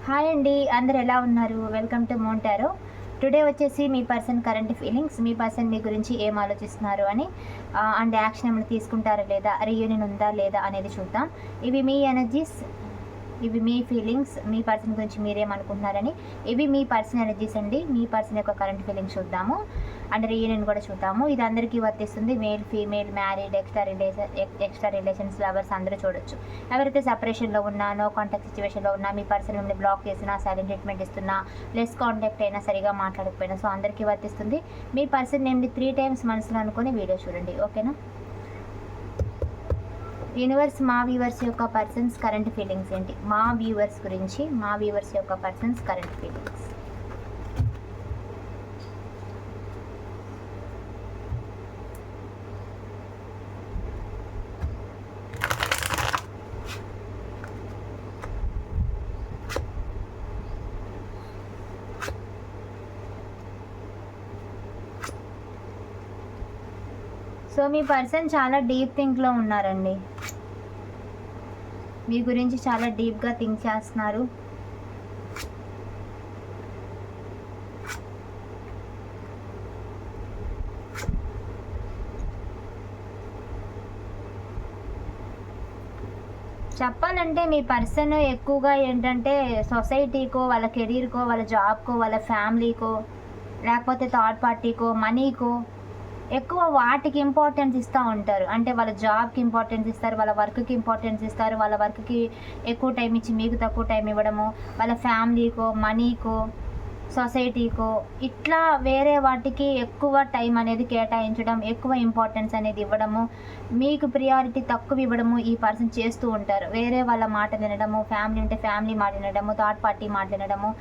Hi అండి, అందరు ఎలా ఉన్నారు? Welcome to మోంటారో. టుడే వచ్చేసి మీ పర్సన్ కరెంట్ ఫీలింగ్స్, మీ పర్సన్ మీ గురించి ఏం ఆలోచిస్తున్నారు అని, అండ్ యాక్షన్ ఏమైనా తీసుకుంటారా లేదా, రీయూనియన్ ఉందా లేదా అనేది చూద్దాం. ఇవి మీ ఎనర్జీస్, ఇవి మీ ఫీలింగ్స్, మీ పర్సన్ గురించి మీరేమనుకుంటున్నారని. ఇవి మీ పర్సన్ ఎనర్జీస్ అండి. మీ పర్సన్ యొక్క కరెంట్ ఫీలింగ్స్ చూద్దాము, అండ్ రీయూనియన్ కూడా చూద్దాము. ఇది అందరికీ వర్తిస్తుంది. Male, female, married, extra relations, lovers అందరూ చూడొచ్చు. ఎవరైతే సపరేషన్లో ఉన్నా, నో కాంటాక్ట్ సిచ్యువేషన్లో ఉన్నా, మీ పర్సన్ మిమ్మల్ని బ్లాక్ చేసినా, సైలెంట్ ట్రీట్మెంట్ ఇస్తున్నా, లెస్ కాంటాక్ట్ అయినా, సరిగా మాట్లాడకపోయినా, సో అందరికీ వర్తిస్తుంది. మీ పర్సన్ నేమ్ని 3 times మనసులో అనుకుని వీడియో చూడండి, ఓకేనా? యూనివర్స్, మా వ్యూవర్స్ యొక్క పర్సన్స్ కరెంట్ ఫీలింగ్స్ ఏంటి? మా వ్యూవర్స్ గురించి, మా వ్యూవర్స్ యొక్క పర్సన్స్ కరెంట్ ఫీలింగ్స్. సో మీ పర్సన్ చాలా డీప్ థింక్లో ఉన్నారండి. మీ గురించి చాలా డీప్గా థింక్ చేస్తున్నారు. చెప్పాలంటే మీ పర్సన్ ఎక్కువగా ఏంటంటే సొసైటీకో, వాళ్ళ కెరీర్కో, వాళ్ళ జాబ్కో, వాళ్ళ ఫ్యామిలీకో, లేకపోతే థర్డ్ పార్టీకో, మనీకో, ఎక్కువ వాటికి ఇంపార్టెన్స్ ఇస్తూ ఉంటారు. అంటే వాళ్ళ జాబ్కి ఇంపార్టెన్స్ ఇస్తారు, వాళ్ళ వర్క్కి ఇంపార్టెన్స్ ఇస్తారు, వాళ్ళ వర్క్కి ఎక్కువ టైం ఇచ్చి మీకు తక్కువ టైం ఇవ్వడము, వాళ్ళ ఫ్యామిలీకో, మనీకో, సొసైటీకో, ఇట్లా వేరే వాటికి ఎక్కువ టైం అనేది కేటాయించడం, ఎక్కువ ఇంపార్టెన్స్ అనేది ఇవ్వడము, మీకు ప్రియారిటీ తక్కువ ఇవ్వడము ఈ పర్సన్ చేస్తూ ఉంటారు. వేరే వాళ్ళ మాట వినడము, ఫ్యామిలీ ఉంటే ఫ్యామిలీ మాట వినడము, థర్డ్ పార్టీ మాట వినడము,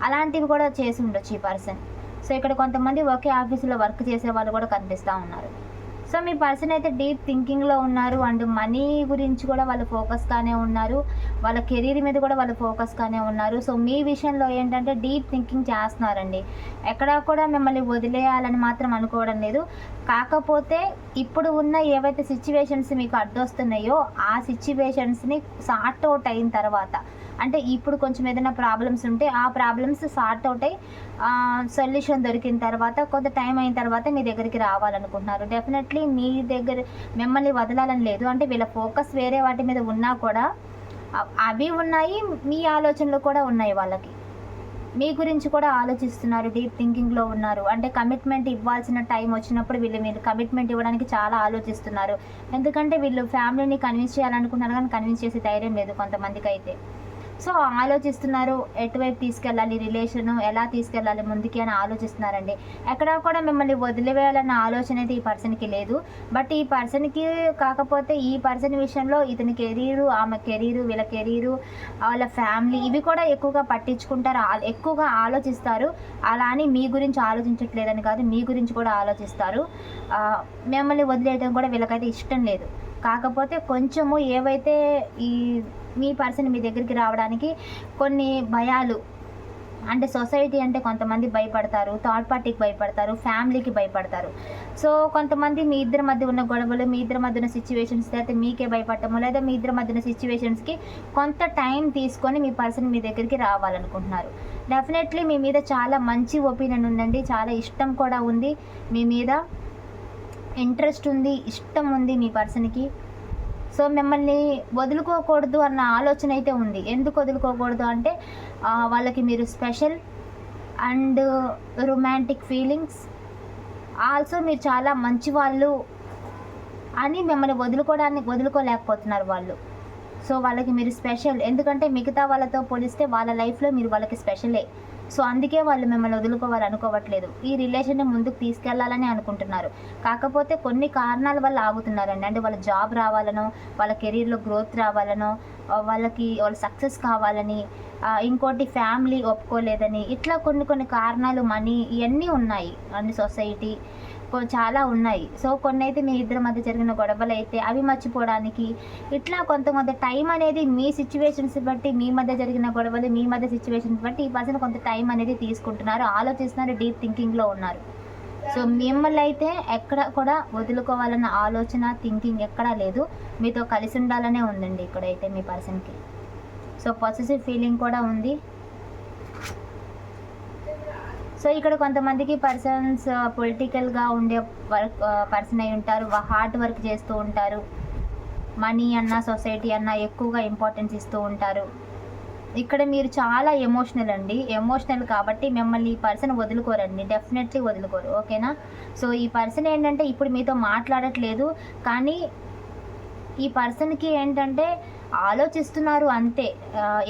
అలాంటివి కూడా చేసి ఉండొచ్చు ఈ పర్సన్. సో ఇక్కడ కొంతమంది ఒకే ఆఫీసులో వర్క్ చేసే వాళ్ళు కూడా కనిపిస్తూ ఉన్నారు. సో మీ పర్సన్ అయితే డీప్ థింకింగ్లో ఉన్నారు, అండ్ మనీ గురించి కూడా వాళ్ళు ఫోకస్గానే ఉన్నారు, వాళ్ళ కెరీర్ మీద కూడా వాళ్ళు ఫోకస్గానే ఉన్నారు. సో మీ విషయంలో ఏంటంటే డీప్ థింకింగ్ చేస్తున్నారండి. ఎక్కడా కూడా మిమ్మల్ని వదిలేయాలని మాత్రం అనుకోవడం లేదు. కాకపోతే ఇప్పుడు ఉన్న ఏవైతే సిచ్యువేషన్స్ మీకు అడ్డొస్తున్నాయో ఆ సిచ్యువేషన్స్ని సార్ట్ అవుట్ అయిన తర్వాత, అంటే ఇప్పుడు కొంచెం ఏదైనా ప్రాబ్లమ్స్ ఉంటే ఆ ప్రాబ్లమ్స్ సార్ట్ అవుట్ అయ్యి సొల్యూషన్ దొరికిన తర్వాత, కొంత టైం అయిన తర్వాత మీ దగ్గరికి రావాలనుకుంటున్నారు. డెఫినెట్లీ మీ దగ్గర మిమ్మల్ని వదలాలని లేదు. అంటే వీళ్ళ ఫోకస్ వేరే వాటి మీద ఉన్నా కూడా అవి ఉన్నాయి, మీ ఆలోచనలు కూడా ఉన్నాయి. వాళ్ళకి మీ గురించి కూడా ఆలోచిస్తున్నారు, డీప్ థింకింగ్లో ఉన్నారు. అంటే కమిట్మెంట్ ఇవ్వాల్సిన టైం వచ్చినప్పుడు మీరు కమిట్మెంట్ ఇవ్వడానికి చాలా ఆలోచిస్తున్నారు. ఎందుకంటే వీళ్ళు ఫ్యామిలీని కన్విన్స్ చేయాలనుకుంటున్నారు, కానీ కన్విన్స్ చేసే ధైర్యం లేదు కొంతమందికి అయితే. సో ఆలోచిస్తున్నారు, ఎటువైపు తీసుకెళ్ళాలి, రిలేషను ఎలా తీసుకెళ్ళాలి ముందుకి అని ఆలోచిస్తున్నారండి. ఎక్కడా కూడా మిమ్మల్ని వదిలివేయాలన్న ఆలోచన అయితే ఈ పర్సన్కి లేదు. బట్ ఈ పర్సన్కి కాకపోతే ఈ పర్సన్ విషయంలో ఇతని కెరీరు, ఆమె కెరీరు, వీళ్ళ కెరీరు, వాళ్ళ ఫ్యామిలీ, ఇవి కూడా ఎక్కువగా పట్టించుకుంటారు, ఎక్కువగా ఆలోచిస్తారు. అలా అని మీ గురించి ఆలోచించట్లేదని కాదు, మీ గురించి కూడా ఆలోచిస్తారు. మిమ్మల్ని వదిలేయడం కూడా వీళ్ళకైతే ఇష్టం లేదు. కాకపోతే కొంచెము ఏవైతే ఈ మీ పర్సన్ మీ దగ్గరికి రావడానికి కొన్ని భయాలు, అంటే సొసైటీ అంటే కొంతమంది భయపడతారు, థర్డ్ పార్టీకి భయపడతారు, ఫ్యామిలీకి భయపడతారు. సో కొంతమంది మీ ఇద్దరి మధ్య ఉన్న గొడవలు, మీ ఇద్దరి మధ్య ఉన్న సిచ్యువేషన్స్ అయితే మీకే భయపడటము, లేదా మీ ఇద్దరి మధ్య ఉన్న సిచ్యువేషన్స్కి కొంత టైం తీసుకొని మీ పర్సన్ మీ దగ్గరికి రావాలనుకుంటున్నారు. డెఫినెట్లీ మీ మీద చాలా మంచి ఒపీనియన్ ఉందండి, చాలా ఇష్టం కూడా ఉంది, మీ మీద ఇంట్రెస్ట్ ఉంది, ఇష్టం ఉంది మీ పర్సన్కి. సో మిమ్మల్ని వదులుకోకూడదు అన్న ఆలోచన అయితే ఉంది. ఎందుకు వదులుకోకూడదు అంటే వాళ్ళకి మీరు special and romantic feelings, also మీరు చాలా మంచి వాళ్ళు అని మిమ్మల్ని వదులుకోలేకపోతున్నారు వాళ్ళు. సో వాళ్ళకి మీరు స్పెషల్, ఎందుకంటే మిగతా వాళ్ళతో పోలిస్తే వాళ్ళ లైఫ్లో మీరు వాళ్ళకి స్పెషలే. సో అందుకే వాళ్ళు మిమ్మల్ని వదులుకోవాలనుకోవట్లేదు, ఈ రిలేషన్ని ముందుకు తీసుకెళ్లాలని అనుకుంటున్నారు. కాకపోతే కొన్ని కారణాల వల్ల ఆగుతున్నారండి. అంటే వాళ్ళ జాబ్ రావాలనో, వాళ్ళ కెరీర్లో గ్రోత్ రావాలనో, వాళ్ళ సక్సెస్ కావాలని, ఇంకోటి ఫ్యామిలీ ఒప్పుకోలేదని, ఇట్లా కొన్ని కారణాలు, మనీ, ఇవన్నీ ఉన్నాయి, అన్ని సొసైటీ చాలా ఉన్నాయి. సో కొన్ని అయితే మీ ఇద్దరి మధ్య జరిగిన గొడవలు అయితే అవి మర్చిపోవడానికి, ఇట్లా కొంత టైం అనేది మీ సిచ్యువేషన్స్ బట్టి, మీ మధ్య జరిగిన గొడవలు, మీ మధ్య సిచ్యువేషన్స్ బట్టి ఈ పర్సన్ కొంత టైం అనేది తీసుకుంటున్నారు, ఆలోచిస్తున్నారు, డీప్ థింకింగ్లో ఉన్నారు. సో మిమ్మల్ని అయితే ఎక్కడ కూడా వదులుకోవాలన్న ఆలోచన, థింకింగ్ ఎక్కడా లేదు, మీతో కలిసి ఉండాలనే ఉందండి ఇక్కడైతే మీ పర్సన్కి. సో పొసెసివ్ ఫీలింగ్ కూడా ఉంది, సో ఇక్కడ కొంతమందికి పర్సన్స్ పొలిటికల్గా ఉండే వర్క్ పర్సన్ అయి ఉంటారు, హార్డ్ వర్క్ చేస్తూ ఉంటారు, మనీ అన్న సొసైటీ అన్న ఎక్కువగా ఇంపార్టెన్స్ ఇస్తూ ఉంటారు. ఇక్కడ మీరు చాలా ఎమోషనల్ అండి, ఎమోషనల్ కాబట్టి మిమ్మల్ని ఈ పర్సన్ వదులుకోరండి, డెఫినెట్లీ వదులుకోరు. ఓకేనా? సో ఈ పర్సన్ ఏంటంటే ఇప్పుడు మీతో మాట్లాడట్లేదు, కానీ ఈ పర్సన్కి ఏంటంటే ఆలోచిస్తున్నారు అంతే,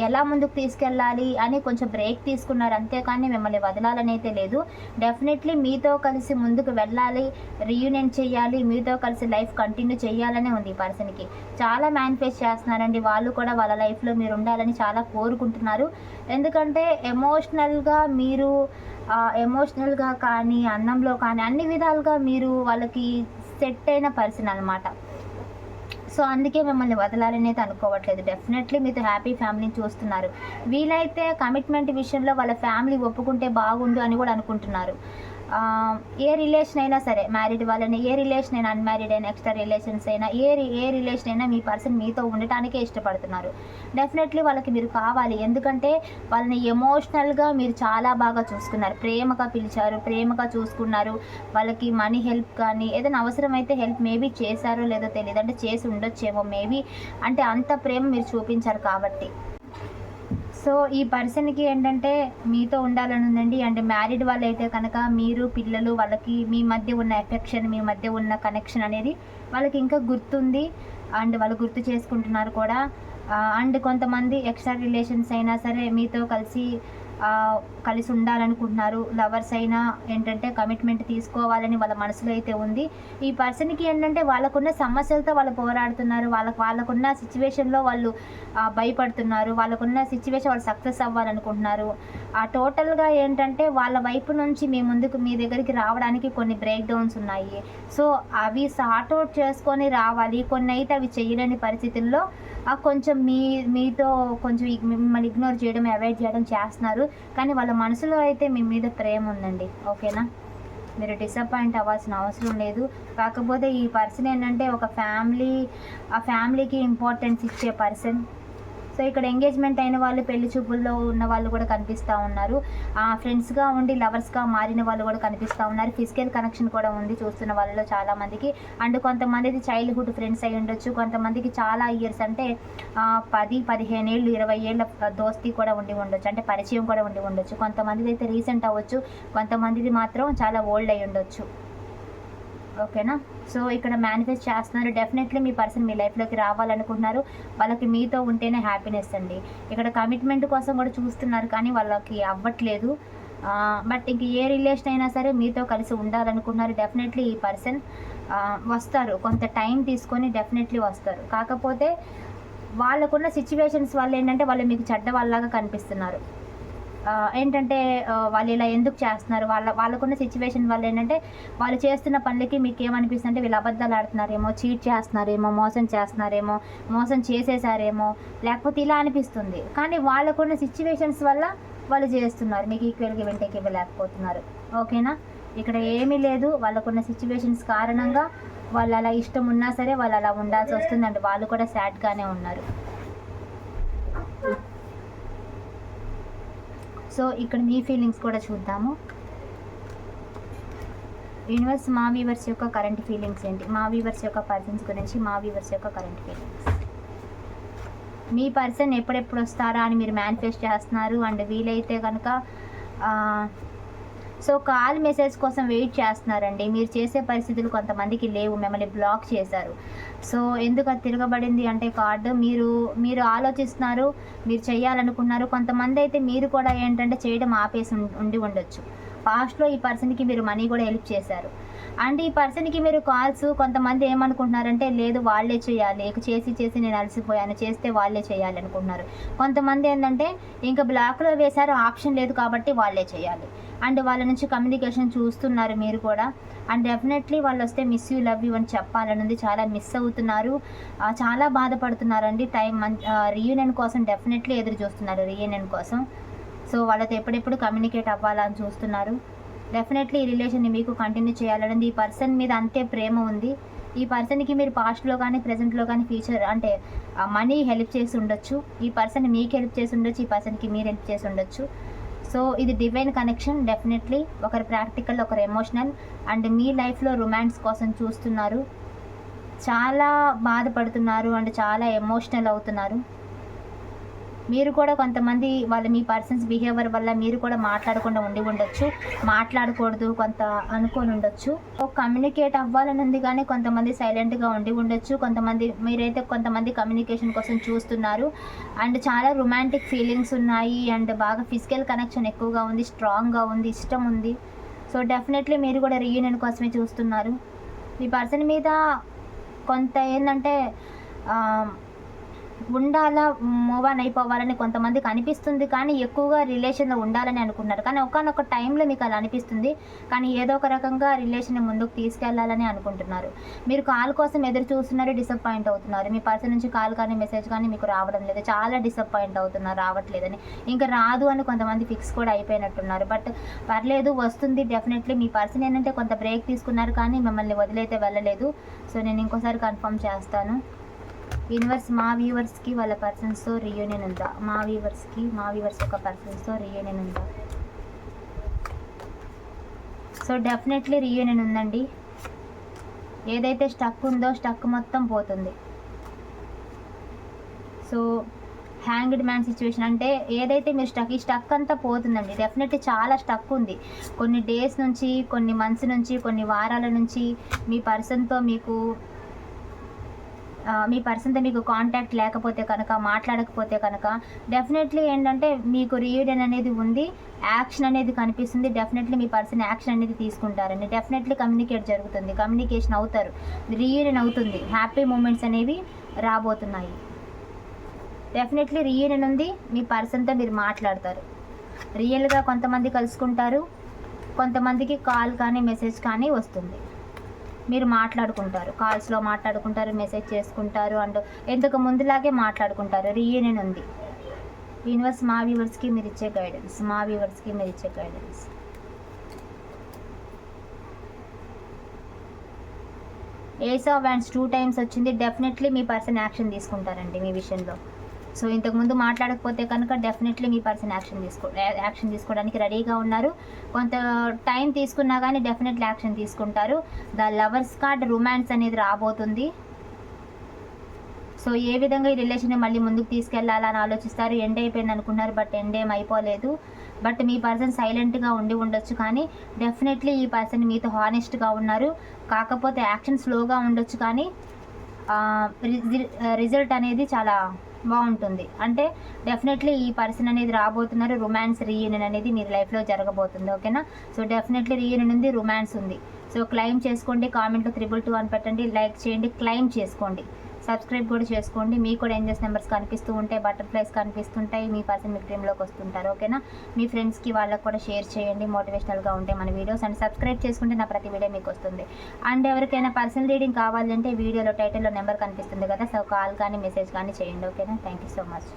ఎలా ముందుకు తీసుకెళ్ళాలి అని కొంచెం బ్రేక్ తీసుకున్నారు అంతే, కానీ మిమ్మల్ని వదలాలని అయితే లేదు. డెఫినెట్లీ మీతో కలిసి ముందుకు వెళ్ళాలి, రీయూనియన్ చేయాలి, మీతో కలిసి లైఫ్ కంటిన్యూ చేయాలనే ఉంది ఈ పర్సన్కి. చాలా మేనిఫెస్ట్ చేస్తున్నారండి, వాళ్ళు కూడా వాళ్ళ లైఫ్లో మీరు ఉండాలని చాలా కోరుకుంటున్నారు. ఎందుకంటే ఎమోషనల్గా కానీ అన్నంలో కానీ అన్ని విధాలుగా మీరు వాళ్ళకి సెట్ అయిన పర్సన్ అనమాట. సో అందుకే మిమ్మల్ని వదలాలని అయితే అనుకోవట్లేదు. డెఫినెట్లీ మీతో హ్యాపీ ఫ్యామిలీని చూస్తున్నారు. వీలైతే కమిట్మెంట్ విషయంలో వాళ్ళ ఫ్యామిలీ ఒప్పుకుంటే బాగుండు అని కూడా అనుకుంటున్నారు. ఏ రిలేషన్ అయినా సరే, మ్యారీడ్ వాళ్ళని, ఏ రిలేషన్ అయినా, అన్మ్యారీడ్ అయినా, ఎక్స్ట్రా రిలేషన్స్ అయినా, ఏ రిలేషన్ అయినా మీ పర్సన్ మీతో ఉండటానికే ఇష్టపడుతున్నారు. డెఫినెట్లీ వాళ్ళకి మీరు కావాలి. ఎందుకంటే వాళ్ళని ఎమోషనల్గా మీరు చాలా బాగా చూసుకున్నారు, ప్రేమగా పిలిచారు, ప్రేమగా చూసుకున్నారు. వాళ్ళకి మనీ హెల్ప్ కానీ ఏదైనా అవసరమైతే హెల్ప్ మేబీ చేశారో లేదో తెలియదు, అంటే చేసి ఉండొచ్చేమో మేబీ, అంటే అంత ప్రేమ మీరు చూపించారు కాబట్టి. సో ఈ పర్సన్కి ఏంటంటే మీతో ఉండాలని ఉందండి. అండ్ మ్యారీడ్ వాళ్ళు అయితే కనుక మీరు పిల్లలు వాళ్ళకి మీ మధ్య ఉన్న ఎఫెక్షన్, మీ మధ్య ఉన్న కనెక్షన్ అనేది వాళ్ళకి ఇంకా గుర్తుంది, అండ్ వాళ్ళు గుర్తు చేసుకుంటున్నారు కూడా. అండ్ కొంతమంది ఎక్స్ట్రా రిలేషన్స్ అయినా సరే మీతో కలిసి ఉండాలనుకుంటున్నారు. లవర్స్ అయినా ఏంటంటే కమిట్మెంట్ తీసుకోవాలని వాళ్ళ మనసులో అయితే ఉంది. ఈ పర్సన్కి ఏంటంటే వాళ్ళకున్న సమస్యలతో వాళ్ళు పోరాడుతున్నారు, వాళ్ళకున్న సిచ్యువేషన్లో వాళ్ళు భయపడుతున్నారు, వాళ్ళకున్న సిచ్యువేషన్ వాళ్ళు సక్సెస్ అవ్వాలనుకుంటున్నారు. టోటల్గా ఏంటంటే వాళ్ళ వైపు నుంచి మీ దగ్గరికి రావడానికి కొన్ని బ్రేక్ డౌన్స్ ఉన్నాయి. సో అవి సార్ట్అవుట్ చేసుకొని రావాలి. కొన్ని అయితే అవి చేయలేని పరిస్థితుల్లో కొంచెం మీతో కొంచెం మిమ్మల్ని ఇగ్నోర్ చేయడం, అవాయిడ్ చేయడం చేస్తున్నారు. కానీ వాళ్ళ మనసులో అయితే మీ మీద ప్రేమ ఉందండి. ఓకేనా? మీరు డిసప్పాయింట్ అవ్వాల్సిన అవసరం లేదు. కాకపోతే ఈ పర్సన్ ఏంటంటే ఒక ఫ్యామిలీకి ఇంపార్టెన్స్ ఇచ్చే పర్సన్. సో ఇక్కడ ఎంగేజ్మెంట్ అయిన వాళ్ళు, పెళ్లి చూపుల్లో ఉన్న వాళ్ళు కూడా కనిపిస్తూ ఉన్నారు. ఫ్రెండ్స్గా ఉండి లవర్స్గా మారిన వాళ్ళు కూడా కనిపిస్తూ ఉన్నారు. ఫిజికల్ కనెక్షన్ కూడా ఉంది చూస్తున్న వాళ్ళలో చాలామందికి. అండ్ కొంతమందిది చైల్డ్హుడ్ ఫ్రెండ్స్ అయి ఉండొచ్చు, కొంతమందికి చాలా ఇయర్స్ అంటే 10, 15 ఏళ్ళు, 20 ఏళ్ళ దోస్తీ కూడా ఉండి ఉండొచ్చు, అంటే పరిచయం కూడా ఉండి ఉండొచ్చు. కొంతమందిది అయితే రీసెంట్ అవ్వచ్చు, కొంతమందిది మాత్రం చాలా ఓల్డ్ అయి ఉండొచ్చు. ఓకేనా? సో ఇక్కడ మేనిఫెస్ట్ చేస్తున్నారు. డెఫినెట్లీ మీ పర్సన్ మీ లైఫ్లోకి రావాలనుకుంటున్నారు. వాళ్ళకి మీతో ఉంటేనే హ్యాపీనెస్ అండి. ఇక్కడ కమిట్మెంట్ కోసం కూడా చూస్తున్నారు, కానీ వాళ్ళకి అవ్వట్లేదు. బట్ ఇంక ఏ రిలేషన్ అయినా సరే మీతో కలిసి ఉండాలనుకుంటున్నారు. డెఫినెట్లీ ఈ పర్సన్ వస్తారు, కొంత టైం తీసుకొని డెఫినెట్లీ వస్తారు. కాకపోతే వాళ్ళకున్న సిచ్యువేషన్స్ వల్ల ఏంటంటే వాళ్ళు మీకు చెడ్డ వాళ్ళలాగా కనిపిస్తున్నారు. ఏంటంటే వాళ్ళు ఇలా ఎందుకు చేస్తున్నారు, వాళ్ళకున్న సిచ్యువేషన్ వల్ల ఏంటంటే వాళ్ళు చేస్తున్న పనులకి మీకు ఏమనిపిస్తుంది అంటే వీళ్ళు అబద్ధాలు ఆడుతున్నారేమో, చీట్ చేస్తున్నారేమో, మోసం చేసేసారేమో, లేకపోతే ఇలా అనిపిస్తుంది. కానీ వాళ్ళకున్న సిచ్యువేషన్స్ వల్ల వాళ్ళు చేస్తున్నారు, మీకు ఈక్వల్గా వెంటకి ఇవ్వలేకపోతున్నారు. ఓకేనా? ఇక్కడ ఏమీ లేదు, వాళ్ళకున్న సిచ్యువేషన్స్ కారణంగా వాళ్ళు అలా ఇష్టం ఉన్నా సరే వాళ్ళు అలా ఉండాల్సి వస్తుందండి. వాళ్ళు కూడా సాడ్గానే ఉన్నారు. సో ఇక్కడ మీ ఫీలింగ్స్ కూడా చూద్దాము. యూనివర్స్, మా వ్యూవర్స్ యొక్క కరెంట్ ఫీలింగ్స్ ఏంటి, మా వ్యూవర్స్ యొక్క పర్సన్స్ గురించి, మా వ్యూవర్స్ యొక్క కరెంట్ ఫీలింగ్స్. మీ పర్సన్ ఎప్పుడెప్పుడు వస్తారా అని మీరు మేనిఫెస్ట్ చేస్తున్నారు. అండ్ వీలైతే కనుక సో కాల్ మెసేజ్ కోసం వెయిట్ చేస్తున్నారండి. మీరు చేసే పరిస్థితులు కొంతమందికి లేవు, మిమ్మల్ని బ్లాక్ చేశారు. సో ఎందుకు అది తిరగబడింది అంటే కార్డు మీరు ఆలోచిస్తున్నారు, మీరు చేయాలనుకున్నారు. కొంతమంది అయితే మీరు కూడా ఏంటంటే చేయడం ఆపేసి ఉండి ఉండొచ్చు. పాస్ట్లో ఈ పర్సన్కి మీరు మనీ కూడా హెల్ప్ చేశారు. అండ్ ఈ పర్సన్కి మీరు కాల్స్, కొంతమంది ఏమనుకుంటున్నారంటే లేదు వాళ్ళే చేయాలి, చేసి నేను అలసిపోయాను, చేస్తే వాళ్ళే చేయాలి అనుకుంటున్నారు. కొంతమంది ఏంటంటే ఇంకా బ్లాక్లో వేశారు, ఆప్షన్ లేదు కాబట్టి వాళ్ళే చేయాలి. అండ్ వాళ్ళ నుంచి కమ్యూనికేషన్ చూస్తున్నారు మీరు కూడా. అండ్ డెఫినెట్లీ వాళ్ళు వస్తే మిస్ యూ, లవ్ యూ అని చెప్పాలనుంది. చాలా మిస్ అవుతున్నారు, చాలా బాధపడుతున్నారండి. రీయూనియన్ కోసం డెఫినెట్లీ ఎదురు చూస్తున్నారు, రీయూనియన్ కోసం. సో వాళ్ళతో ఎప్పుడెప్పుడు కమ్యూనికేట్ అవ్వాలని చూస్తున్నారు. డెఫినెట్లీ ఈ రిలేషన్ని మీకు కంటిన్యూ చేయాలనేది. ఈ పర్సన్ మీద అంతే ప్రేమ ఉంది. ఈ పర్సన్కి మీరు పాస్ట్లో కానీ ప్రెజెంట్లో కానీ ఫ్యూచర్ అంటే మనీ హెల్ప్ చేసి ఉండొచ్చు. ఈ పర్సన్ మీకు హెల్ప్ చేసి ఉండొచ్చు, ఈ పర్సన్కి మీరు హెల్ప్ చేసి ఉండొచ్చు. సో ఇది డివైన్ కనెక్షన్. డెఫినెట్లీ ఒకరు ప్రాక్టికల్, ఒకరు ఎమోషనల్, అండ్ మీ లైఫ్లో రొమాన్స్ కోసం చూస్తున్నారు. చాలా బాధపడుతున్నారు అండ్ చాలా ఎమోషనల్ అవుతున్నారు. మీరు కూడా కొంతమంది మీ పర్సన్స్ బిహేవియర్ వల్ల మీరు కూడా మాట్లాడకుండా ఉండి ఉండొచ్చు, మాట్లాడకూడదు కొంత అనుకొని ఉండొచ్చు. కమ్యూనికేట్ అవ్వాలని ఉంది కానీ కొంతమంది సైలెంట్గా ఉండి ఉండొచ్చు. మీరైతే కొంతమంది కమ్యూనికేషన్ కోసం చూస్తున్నారు అండ్ చాలా రొమాంటిక్ ఫీలింగ్స్ ఉన్నాయి అండ్ బాగా ఫిజికల్ కనెక్షన్ ఎక్కువగా ఉంది, స్ట్రాంగ్గా ఉంది, ఇష్టం ఉంది. సో డెఫినెట్లీ మీరు కూడా రీయూనియన్ కోసమే చూస్తున్నారు. మీ పర్సన్ మీద కొంత ఏంటంటే ఉండాలా, మూవ్ ఆన్ అయిపోవాలని కొంతమందికి అనిపిస్తుంది, కానీ ఎక్కువగా రిలేషన్లో ఉండాలని అనుకున్నారు. కానీ ఒకానొక టైంలో మీకు అలా అనిపిస్తుంది, కానీ ఏదో ఒక రకంగా రిలేషన్ ముందుకు తీసుకెళ్లాలని అనుకుంటున్నారు. మీరు కాల్ కోసం ఎదురు చూస్తున్నారు, డిసప్పాయింట్ అవుతున్నారు. మీ పర్సన్ నుంచి కాల్ కానీ మెసేజ్ కానీ మీకు రావడం లేదు, చాలా డిసప్పాయింట్ అవుతున్నారు, రావట్లేదని. ఇంకా రాదు అని కొంతమంది ఫిక్స్ కూడా అయిపోయినట్టున్నారు. బట్ పర్లేదు, వస్తుంది డెఫినెట్లీ. మీ పర్సన్ ఏంటంటే కొంత బ్రేక్ తీసుకున్నారు కానీ మిమ్మల్ని వదిలైతే వెళ్ళలేదు. సో నేను ఇంకోసారి కన్ఫర్మ్ చేస్తాను. యూనివర్స్ మా వ్యూవర్స్కి వాళ్ళ పర్సన్స్తో రీయూనియన్ ఉందా? మా వ్యూవర్స్ యొక్క పర్సన్స్తో రీయూనియన్ ఉందా? సో డెఫినెట్లీ రీయూనియన్ ఉందండి. ఏదైతే స్టక్ ఉందో స్టక్ మొత్తం పోతుంది. సో హ్యాంగ్డ్ మ్యాన్ సిచ్యువేషన్ అంటే ఏదైతే మీరు ఈ స్టక్ అంతా పోతుందండి. డెఫినెట్లీ చాలా స్టక్ ఉంది. కొన్ని డేస్ నుంచి, కొన్ని మంత్స్ నుంచి, కొన్ని వారాల నుంచి మీ పర్సన్తో మీకు కాంటాక్ట్ లేకపోతే కనుక, మాట్లాడకపోతే కనుక డెఫినెట్లీ ఏంటంటే మీకు రీయూనియన్ అనేది ఉంది, యాక్షన్ అనేది కనిపిస్తుంది. డెఫినెట్లీ మీ పర్సన్ యాక్షన్ అనేది తీసుకుంటారండి. డెఫినెట్లీ కమ్యూనికేట్ జరుగుతుంది, కమ్యూనికేషన్ అవుతారు, రీయూనియన్ అవుతుంది, హ్యాపీ మూమెంట్స్ అనేవి రాబోతున్నాయి. డెఫినెట్లీ రీయూనియన్ ఉంది. మీ పర్సన్తో మీరు మాట్లాడతారు, రియల్గా కొంతమంది కలుసుకుంటారు, కొంతమందికి కాల్ కానీ మెసేజ్ కానీ వస్తుంది. మీరు మాట్లాడుకుంటారు, కాల్స్లో మాట్లాడుకుంటారు, మెసేజ్ చేసుకుంటారు అండ్ ఇంతకు ముందులాగే మాట్లాడుకుంటారు. రీయూనియన్ ఉంది. యూనివర్స్ మా వ్యూవర్స్కి మీరు ఇచ్చే guidance. Ace of wands 2 times వచ్చింది. డెఫినెట్లీ మీ పర్సన్ యాక్షన్ తీసుకుంటారండి మీ విషయంలో. సో ఇంతకుముందు మాట్లాడకపోతే కనుక డెఫినెట్లీ మీ పర్సన్ యాక్షన్ తీసుకోవడానికి రెడీగా ఉన్నారు. కొంత టైం తీసుకున్నా కానీ డెఫినెట్లీ యాక్షన్ తీసుకుంటారు. ద లవర్స్ కార్డ్, రొమాన్స్ అనేది రాబోతుంది. సో ఏ విధంగా ఈ రిలేషన్ మళ్ళీ ముందుకు తీసుకెళ్లాలని ఆలోచిస్తారు. ఎండ్ అయిపోయింది అనుకున్నారు, బట్ ఎండ్ ఏం అయిపోలేదు. బట్ మీ పర్సన్ సైలెంట్గా ఉండి ఉండొచ్చు, కానీ డెఫినెట్లీ ఈ పర్సన్ మీతో హానెస్ట్గా ఉన్నారు. కాకపోతే యాక్షన్ స్లోగా ఉండొచ్చు, కానీ రిజల్ట్ అనేది చాలా బాగుంటుంది. అంటే డెఫినెట్లీ ఈ పర్సన్ అనేది రాబోతున్నారు. రొమాన్స్ రీయూనియన్ అనేది మీరు లైఫ్లో జరగబోతుంది. ఓకేనా? సో డెఫినెట్లీ రీయూనియన్ ఉంది, రొమాన్స్ ఉంది. సో క్లైమ్ చేసుకోండి. కామెంట్లో 222 అని పెట్టండి, లైక్ చేయండి, క్లైమ్ చేసుకోండి, సబ్స్క్రైబ్ కూడా చేసుకోండి. మీకు కూడా ఏంజెస్ నెంబర్స్ కనిపిస్తూ ఉంటాయి, బటర్ఫ్లైస్ కనిపిస్తుంటాయి. మీ పర్సన్ మీ డ్రీమ్లోకి వస్తుంటారు. ఓకేనా? మీ ఫ్రెండ్స్కి వాళ్ళకి కూడా షేర్ చేయండి, మోటివేషనల్గా ఉంటాయి మన వీడియోస్. అండ్ సబ్స్క్రైబ్ చేసుకుంటే నా ప్రతి వీడియో మీకు వస్తుంది. అండ్ ఎవరికైనా పర్సనల్ రీడింగ్ కావాలంటే వీడియోలో టైటిల్లో నెంబర్ కనిపిస్తుంది కదా, సో కాల్ కానీ మెసేజ్ కానీ చేయండి. ఓకేనా? Thank you so much.